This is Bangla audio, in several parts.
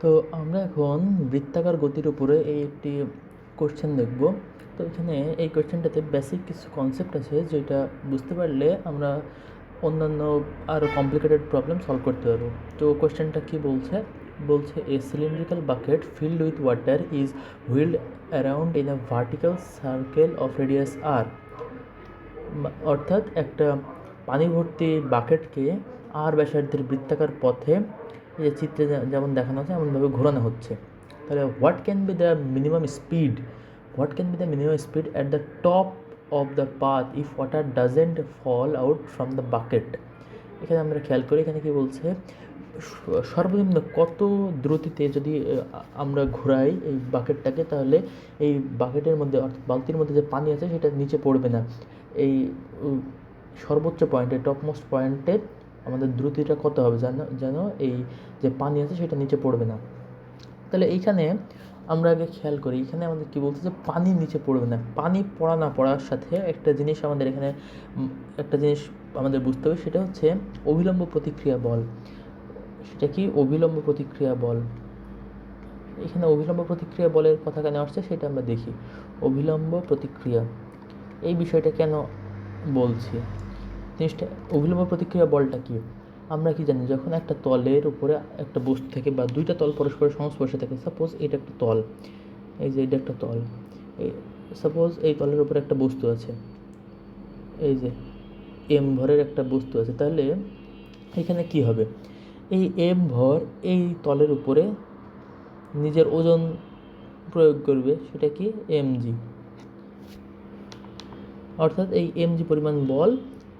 তো আমরা এখন বৃত্তাকার গতির উপরে একটি কোশ্চেন দেখব। তো এখানে এই কোশ্চেনটাতে বেসিক কিছু কনসেপ্ট আছে যেটা বুঝতে পারলে আমরা অন্যান্য আরও কমপ্লিকেটেড প্রবলেম সলভ করতে পারবো। তো কোশ্চেনটা কি বলছে, a cylindrical bucket filled with water is whirled around in a vertical circle of radius R. অর্থাৎ একটা পানি ভর্তি বাকেটকে আর ব্যাসার্ধের বৃত্তাকার পথে এই যে চিত্রে যেমন দেখানো আছে এমনভাবে ঘোরানো হচ্ছে। তাহলে what can be the minimum speed at the top of the path if water doesn't fall out from the bucket. এখানে আমরা খেয়াল করি, এখানে কি বলছে, সর্বনিম্ন কত দ্রুতিতে যদি আমরা ঘোরাই এই বাকেটটাকে, তাহলে এই বাকেটের মধ্যে অর্থাৎ বালতির মধ্যে যে পানি আছে সেটা নিচে পড়বে না। এই সর্বোচ্চ পয়েন্টে, টপমোস্ট পয়েন্টে আমাদের দ্রুতিটা কত হবে যেন এই যে পানি আছে সেটা নিচে পড়বে না। তাহলে এইখানে আমরা আগে খেয়াল করি, এখানে আমাদের কী বলছে যে পানি নিচে পড়বে না। পানি পড়া না পড়ার সাথে একটা জিনিস আমাদের এখানে আমাদের বুঝতে হবে, সেটা হচ্ছে অভিলম্ব প্রতিক্রিয়া বল। সেটা কি অভিলম্ব প্রতিক্রিয়া বল। এখানে অভিলম্ব প্রতিক্রিয়া বলের কথা কেন আসছে সেটা আমরা দেখি। অভিলম্ব প্রতিক্রিয়া এই বিষয়টা কেন বলছি, জিনিসটা অভিলম্ব প্রতিক্রিয়া বলটা কি আমরা কি জানি, যখন একটা তলের উপরে একটা বস্তু থেকে বা দুইটা তল পরস্পরের সংস্পর্শে থাকে, সাপোজ এটা একটা তল, এই যে এটা একটা তল, সাপোজ এই তলের উপরে একটা বস্তু আছে, এই যে এম ভরের একটা বস্তু আছে, তাহলে এখানে কি হবে, এই এম ভর এই তলের উপরে নিজের ওজন প্রয়োগ করবে, সেটা কি এমজি। অর্থাৎ এই এমজি পরিমাণ বল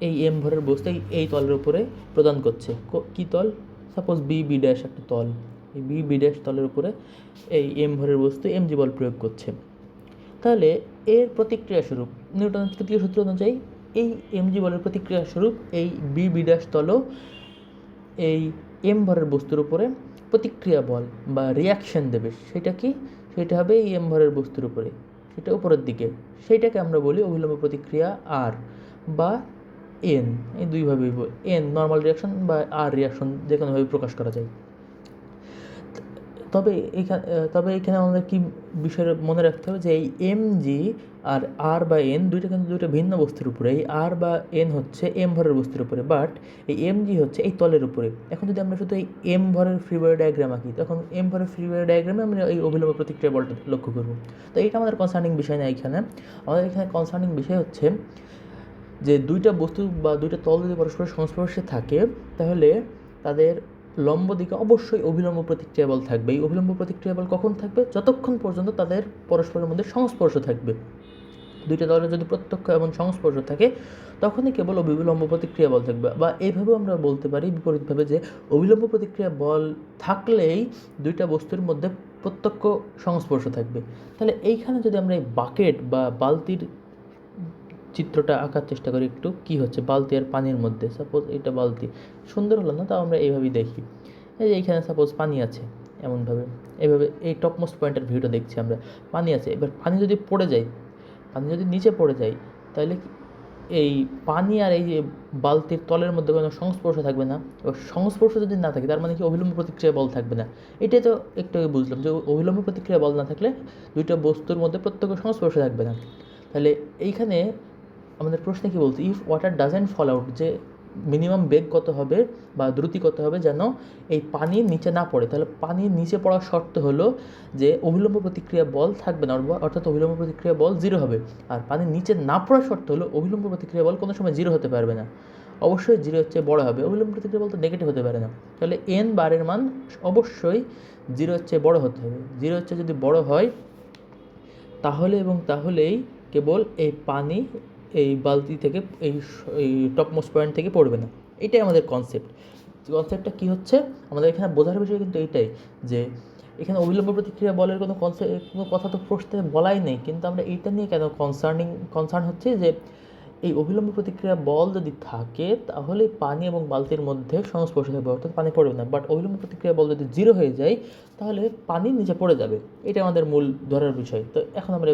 এই এম ভরের বস্তু এই তলের উপরে প্রদান করছে। কি তল, সাপোজ বি ড্যাশ একটা তল, এই বি ড্যাশ তলের উপরে এই এম ভরের বস্তু এমজি বল প্রয়োগ করছে। তাহলে এর প্রতিক্রিয়া স্বরূপ নিউটনের তৃতীয় সূত্র অনুযায়ী এই এমজি বলের প্রতিক্রিয়া স্বরূপ এই বি ড্যাশ তলও এই এম ভরের বস্তুর উপরে প্রতিক্রিয়া বল বা রিয়াকশন দেবে। সেটা কি, সেটা হবে এই এম ভরের বস্তুর উপরে, সেটা উপরের দিকে, সেইটাকে আমরা বলি অভিলম্ব প্রতিক্রিয়া আর বা এন। এই দুইভাবেই এন নর্মাল রিয়াকশন বা আর রিয়াকশন যে কোনোভাবে প্রকাশ করা যায়। তবে এখানে আমাদের কি বিষয় মনে রাখতে হবে, যে এই এম জি আর বা এন দুইটা কিন্তু দুইটা ভিন্ন বস্তুর উপরে। এই আর বা এন হচ্ছে এম ভরের বস্তুর উপরে, বাট এই এম জি হচ্ছে এই তলের উপরে। এখন যদি আমরা শুধু এই এম ভরের ফ্রি বডি ডায়াগ্রাম আঁকি, তখন এম ভরের ফ্রি বডি ডায়াগ্রামে আমরা এই অভিলম্ব প্রতিক্রিয়া বলটা লক্ষ্য করব। তো এটা আমাদের কনসার্নিং বিষয় না। আমাদের এখানে কনসার্নিং বিষয় হচ্ছে যে দুইটা বস্তু বা দুইটা তল যদি পরস্পরের সংস্পর্শে থাকে, তাহলে তাদের লম্ব দিকে অবশ্যই অভিলম্ব প্রতিক্রিয়া বল থাকবে। এই অভিলম্ব প্রতিক্রিয়া বল কখন থাকবে, যতক্ষণ পর্যন্ত তাদের পরস্পরের মধ্যে সংস্পর্শ থাকবে। দুইটা দলের যদি প্রত্যক্ষ এবং সংস্পর্শ থাকে, তখনই কেবল অভিলম্ব প্রতিক্রিয়া বল থাকবে। বা এইভাবেও আমরা বলতে পারি বিপরীতভাবে, যে অভিলম্ব প্রতিক্রিয়া বল থাকলেই দুইটা বস্তুর মধ্যে প্রত্যক্ষ সংস্পর্শ থাকবে। তাহলে এইখানে যদি আমরা এই বাকেট বা বালতির চিত্রটা আঁকার চেষ্টা করি একটু, কি হচ্ছে বালতি আর পানির মধ্যে, সাপোজ এটা বালতি, সুন্দর হলো না, তাও আমরা এইভাবেই দেখি। এই যে এইখানে সাপোজ পানি আছে, এমনভাবে এইভাবে এই টপমোস্ট পয়েন্টের ভিউটা দেখছি আমরা, পানি আছে। এবার পানি যদি নিচে পড়ে যায়, তাহলে এই পানি আর এই যে বালতির তলের মধ্যে কোনো সংস্পর্শ থাকবে না। এবার সংস্পর্শ যদি না থাকে, তার মানে কি অভিলম্ব প্রতিক্রিয়া বল থাকবে না। এটাই তো একটু আগে বুঝলাম, যে অভিলম্ব প্রতিক্রিয়া বল না থাকলে দুইটা বস্তুর মধ্যে প্রত্যক্ষ সংস্পর্শ থাকবে না। তাহলে এইখানে আমাদের প্রশ্নে কী বলছে, if water doesn't fall out, যে মিনিমাম বেগ কত হবে বা দ্রুতি কত হবে যেন এই পানি নিচে না পড়ে। তাহলে পানির নিচে পড়ার শর্ত হলো যে অভিলম্ব প্রতিক্রিয়া বল থাকবে না, অর্থাৎ অভিলম্ব প্রতিক্রিয়া বল 0 হবে। আর পানির নিচে না পড়ার শর্ত হলো অভিলম্ব প্রতিক্রিয়া বল কোনো সময় 0 হতে পারবে না, অবশ্যই 0 হচ্ছে বড় হবে। অভিলম্ব প্রতিক্রিয়া বল তো নেগেটিভ হতে পারে না। তাহলে এন বারের মান অবশ্যই 0 হচ্ছে বড় হতে হবে। 0 হচ্ছে যদি বড় হয়, তাহলেই কেবল এই পানি এই বালতি থেকে এই টপমোস্ট পয়েন্ট থেকে পড়বে না। এটাই আমাদের কনসেপ্টটা কী হচ্ছে আমাদের এখানে বোঝার বিষয় কিন্তু এইটাই, যে এখানে অভিলম্ব প্রতিক্রিয়া বলের কোনো কথা তো প্রশ্নে বলাই নেই, কিন্তু আমরা এইটা নিয়ে কেন কনসার্ন হচ্ছে, যে এই অভিলম্ব প্রতিক্রিয়া বল যদি থাকে তাহলে পানি এবং বালতির মধ্যে সংস্পর্শ থাকবে, অর্থাৎ পানি পড়বে না। বাট অভিলম্ব প্রতিক্রিয়া বল যদি 0 হয়ে যায়, তাহলে পানি নিচে পড়ে যাবে। এটা আমাদের মূল ধরার বিষয়। তো এখন আমরা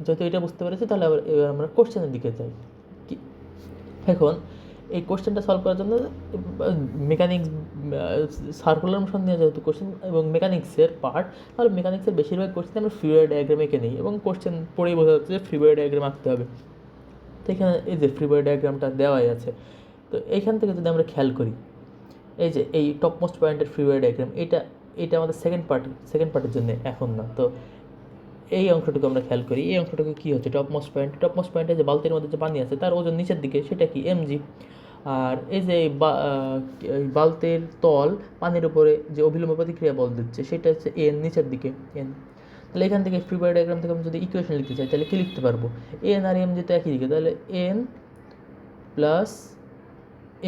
যেহেতু এটা বুঝতে পেরেছি, তাহলে এবার আমরা কোশ্চেনের দিকে যাই। এখন এই কোশ্চেনটা সলভ করার জন্য মেকানিক্স সার্কুলার মোশন নিয়ে যেহেতু কোশ্চেন এবং মেকানিক্সের পার্ট, তাহলে মেকানিক্সের বেশিরভাগ কোশ্চেন আমরা ফ্রি বডি ডায়াগ্রাম এঁকে নিই এবং কোশ্চেন পড়েই বোঝা যাচ্ছে যে ফ্রি বডি ডায়াগ্রাম আঁকতে হবে। তো এখানে এই যে ফ্রি বডি ডায়াগ্রামটা দেওয়াই আছে। তো এইখান থেকে যদি আমরা খেয়াল করি, এই যে এই টপ মোস্ট পয়েন্টের ফ্রি বডি ডায়াগ্রাম, এটা আমাদের সেকেন্ড পার্টের জন্য এখন না। তো এই অংশটুকু আমরা খেয়াল করি, এই অংশটুকু কী হচ্ছে, টপ মোস্ট পয়েন্টে যে বালতির মধ্যে যে পানি আছে তার ওজন নিচের দিকে, সেটা কি এমজি। আর এই যে এই বালতির তল পানির উপরে যে অভিলম্ব প্রতিক্রিয়া বল দিচ্ছে সেটা হচ্ছে এন, নিচের দিকে এন। তাহলে এখান থেকে ফ্রি বডি ডায়াগ্রাম থেকে আমি যদি ইকুয়েশন লিখতে চাই তাহলে কী লিখতে পারবো, এন আর এমজি তো একই দিকে, তাহলে এন প্লাস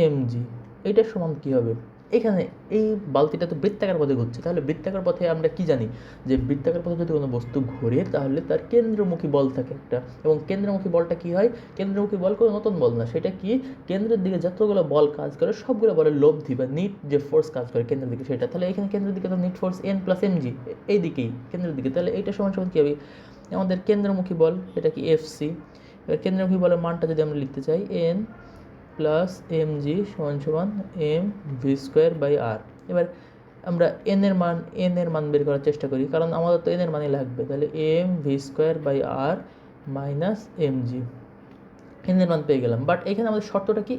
এমজি এইটার সমান কী হবে। এখানে এই বালতিটা তো বৃত্তাকার পথে ঘুরছে, তাহলে বৃত্তাকার পথে আমরা কি জানি যে বৃত্তাকার পথে যদি কোনো বস্তু ঘোরে তাহলে তার কেন্দ্রমুখী বল থাকে একটা, এবং কেন্দ্রমুখী বলটা কি হয়, কেন্দ্রমুখী বল কোনো নতুন বল না, সেটা কি কেন্দ্রের দিকে যতগুলো বল কাজ করে সবগুলো বলের লব্ধি বা নিট যে ফোর্স কাজ করে কেন্দ্রের দিকে সেটা। তাহলে এখানে কেন্দ্রের দিকে তো net force N plus m g, এই দিকেই কেন্দ্রের দিকে, তাহলে এইটা সমান সমান কী হবে, আমাদের কেন্দ্রমুখী বল এটা কি এফসি। এবার কেন্দ্রমুখী বলের মানটা যদি আমরা লিখতে চাই, এন প্লাস এম জি সমান সমান এম ভি স্কোয়ার বাই আর। এবার আমরা এন এর মান বের করার চেষ্টা করি, কারণ আমাদের তো এন এর মানই লাগবে। তাহলে m v square by r minus m g, N এর মান পেয়ে গেলাম। বাট এখানে আমাদের শর্তটা কি,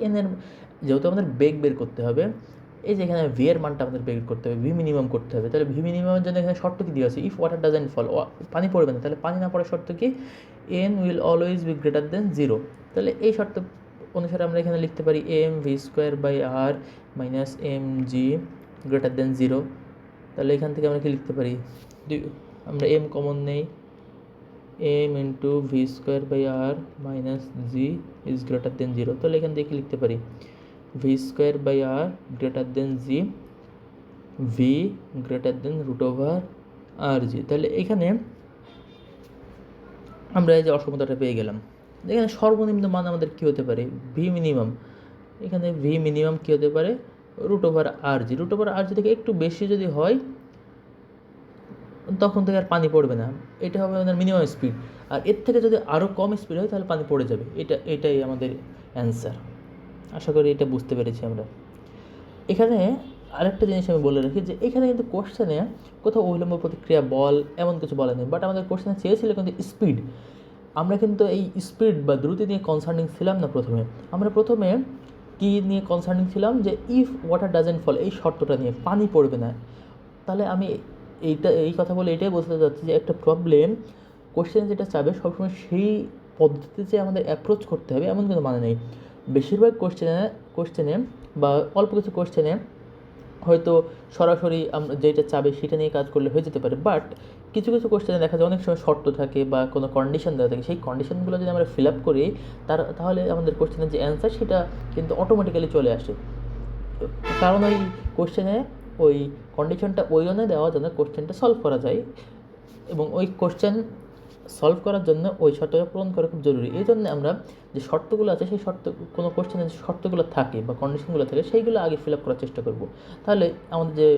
যেহেতু আমাদের বেগ বের করতে হবে, এই যে এখানে ভি এর মানটা আমাদের বের করতে হবে, ভি মিনিমাম করতে হবে। তাহলে ভি মিনিমামের জন্য এখানে শর্ত কি দেওয়া আছে, ইফ ওয়াটার ডাজেন্ট ফল, পানি পড়বে না, তাহলে পানি না পড়ার শর্ত কি, N will always be greater than zero. তাহলে এই শর্ত অনুসারে আমরা এখানে লিখতে পারি m v square by r minus m g greater than zero. তাহলে এখান থেকে আমরা কি লিখতে পারি, আমরা এম কমন নেই, m into v square by r minus g is greater than zero. তাহলে এখান থেকে কি লিখতে পারি, v square by r greater than g, v greater than root over আর জি। তাহলে এখানে আমরা এই যে অসমতাটা পেয়ে গেলাম। এখানে সর্বনিম্ন মান আমাদের কী হতে পারে, ভি মিনিমাম, এখানে ভি মিনিমাম কী হতে পারে, রুট ওভার আর জি। রুট ওভার আর জি থেকে একটু বেশি যদি হয় তখন থেকে আর পানি পড়বে না, এটা হবে আমাদের মিনিমাম স্পিড। আর এর থেকে যদি আরও কম স্পিড হয় তাহলে পানি পড়ে যাবে, এটাই আমাদের অ্যান্সার। আশা করি এটা বুঝতে পেরেছি আমরা। এখানে আরেকটা জিনিস আমি বলে রাখি যে এখানে কিন্তু কোশ্চেনে কোথাও অবিলম্ব প্রতিক্রিয়া বল এমন কিছু বলা নেই, বাট আমাদের কোশ্চেনে চেয়েছিল কিন্তু স্পিড। আমরা কিন্তু এই স্পিড বা দ্রুতি নিয়ে কনসার্নিং ছিলাম না। আমরা প্রথমে কী নিয়ে কনসার্নিং ছিলাম, যে ইফ ওয়াটার ডাজেন্ট ফল, এই শর্তটা নিয়ে, পানি পড়বে না। তাহলে আমি এই কথা বলে এটাই বলতে চাচ্ছি যে একটা প্রবলেম কোশ্চেন যেটা সবসময় সেই পদ্ধতিতে আমাদের অ্যাপ্রোচ করতে হবে এমন কোনো মানে নেই। বেশিরভাগ কোশ্চেনে বা অল্প কিছু কোশ্চেনে হয়তো সরাসরি আমরা যেটা সেটা নিয়ে কাজ করলে হয়ে যেতে পারে, বাট কিছু কিছু কোশ্চেনে দেখা যায় অনেক সময় শর্ত থাকে বা কোনো কন্ডিশন দেওয়া থাকে, সেই কন্ডিশনগুলো যদি আমরা ফিল আপ করি তাহলে আমাদের কোশ্চেনের যে অ্যান্সার সেটা কিন্তু অটোমেটিক্যালি চলে আসে। কারণ ওই কোশ্চেনে ওই কন্ডিশনটা ওই জন্য দেওয়া যেন কোশ্চেনটা সলভ করা যায়, এবং ওই কোশ্চেন সলভ করার জন্য ওই শর্তটা পূরণ করা খুব জরুরি। এই জন্য আমরা যে শর্তগুলো আছে সেই কোনো কোশ্চেনে যে শর্তগুলো থাকে বা কন্ডিশনগুলো থাকে সেইগুলো আগে ফিল আপ করার চেষ্টা করব, তাহলে আমাদের যে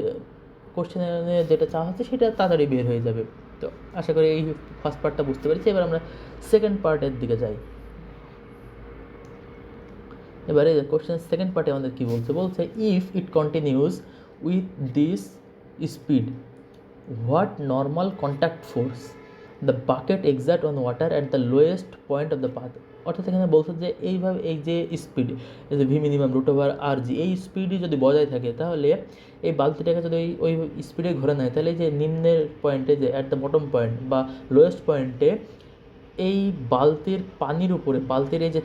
কোশ্চেনে যেটা চাওয়া হচ্ছে সেটা তাড়াতাড়ি বের হয়ে যাবে। তো আশা করি এই ফার্স্ট পার্টটা বুঝতে পেরেছি। এবার আমরা সেকেন্ড পার্টের দিকে যাই। এবারে কোশ্চেনের সেকেন্ড পার্টে আমাদের কী বলছে, if it continues with this speed, what normal contact force the bucket excerpt on water at the lowest point of the path. অর্থাৎ এখানে বলছে যে এইভাবে এই যে স্পিড, এই যে ভি মিনিমাম রুট ওভার আর জি, এই স্পিডই যদি বজায় থাকে তাহলে এই বালতিটাকে যদি ওই স্পিডে ঘোরা নেয় তাহলে এই যে নিম্নের পয়েন্টে, যে অ্যাট দ্য বটম পয়েন্ট বা লোয়েস্ট পয়েন্টে, এই বালতির পানির উপরে, বালতির এই যে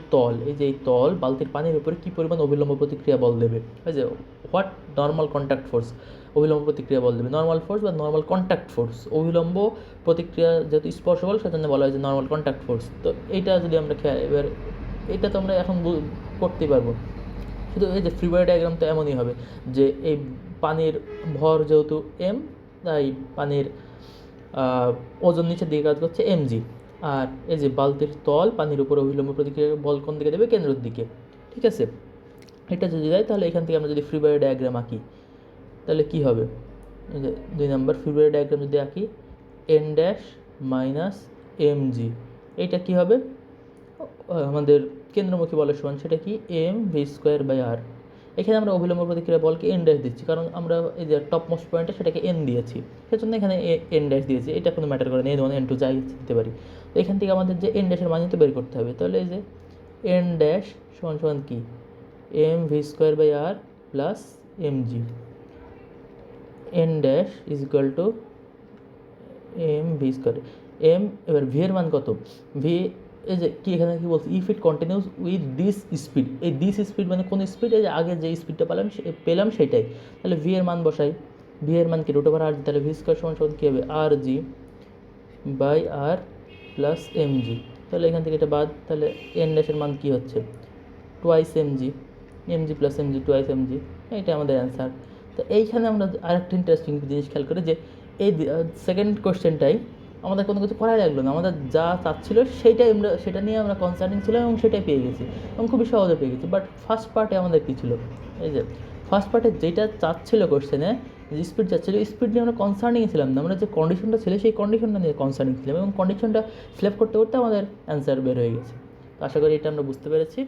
তল বালতির পানির উপরে কী পরিমাণ অবিলম্ব প্রতিক্রিয়া বল দেবে, এই যে হোয়াট নর্মাল কন্ট্যাক্ট ফোর্স, অবিলম্ব প্রতিক্রিয়া বল দেবে, নর্মাল ফোর্স বা নর্মাল কন্ট্যাক্ট ফোর্স। অবিলম্ব প্রতিক্রিয়া যেহেতু স্পর্শ বল সেজন্য বলা হয় যে নর্মাল কন্ট্যাক্ট ফোর্স। তো এইটা যদি আমরা এবার এটা তো আমরা এখন করতেই পারবো। শুধু এই যে ফ্রি বডি ডায়াগ্রাম তো এমনই হবে যে এই পানির ভর যেহেতু এম, তাই পানির ওজন নিচের দিকে কাজ করছে এমজি, আর এই যে বালতির তল পানির উপরে অবিলম্ব প্রতিক্রিয়া বল কোন দিকে দেবে, কেন্দ্রের দিকে। ঠিক আছে, এটা যদি দেয় তাহলে এখান থেকে আমরা যদি ফ্রি বডি ডায়াগ্রাম আঁকি তাহলে কী হবে, এই যে 2 নম্বর ফ্রি বডি ডায়াগ্রাম যদি আঁকি, N dash minus m g, এইটা কী হবে, আমাদের কেন্দ্রমুখী বলের সমান, সেটা কি m v square by r. এখানে আমরা অভিলম্ব প্রতিক্রিয়া বলকে এন ড্যাশ দিচ্ছি, কারণ আমরা এই যে টপ মোস্ট পয়েন্টে সেটাকে এন দিয়েছি, সেজন্য এখানে এন ড্যাশ দিয়েছি। এটা কোনো ম্যাটার করে না, এন ওয়ান এন টু যাই দিতে পারি। তো এখান থেকে আমাদের যে এন ড্যাশের মান তো বের করতে হবে। তাহলে এই যে এন ড্যাশ সমান সমান কি m v square by R plus M g. N dash is equal to m v square. M এবার ভি এর মান কত? ভি এই যে কি এখানে কি বলছে, if it continuous with this speed. এই দিস স্পিড মানে কোন স্পিড? এই যে আগে যে স্পিডটা পেলাম সেটাই। তাহলে ভি এর মান বসাই। ভি এর মান কি রুট ওভার আর জি, তাহলে ভি স্কোয়ার সমান সমান কী হবে R G by R plus M G. তাহলে এখান থেকে এটা বাদ, তাহলে এন ড্যাশের মান কী হচ্ছে twice m g, m g plus M g twice m g, এটা আমাদের অ্যান্সার। তো এইখানে আমরা আরেকটা ইন্টারেস্টিং জিনিস খেয়াল করি যে এই সেকেন্ড কোয়েশ্চেনটাই আমাদের কোনো কিছু করাই লাগলো না, আমাদের যা চাচ্ছিল সেইটাই আমরা সেটা নিয়ে আমরা কনসার্নিং ছিলাম এবং সেটাই পেয়ে গেছি এবং খুবই সহজে পেয়ে গেছি। বাট ফার্স্ট পার্টে আমাদের কী ছিল, এই যে ফার্স্ট পার্টে যেটা চাচ্ছিল কোয়েশ্চেনে, যে স্পিড চাচ্ছিল, স্পিড নিয়ে আমরা কনসার্নিং ছিলাম না, আমরা যে কন্ডিশনটা ছিল সেই কন্ডিশনটা নিয়ে কনসার্নিং ছিলাম এবং কন্ডিশনটা ফিল আপ করতে করতে আমাদের অ্যান্সার বের হয়ে গেছে। তো আশা করি এটা আমরা বুঝতে পেরেছি।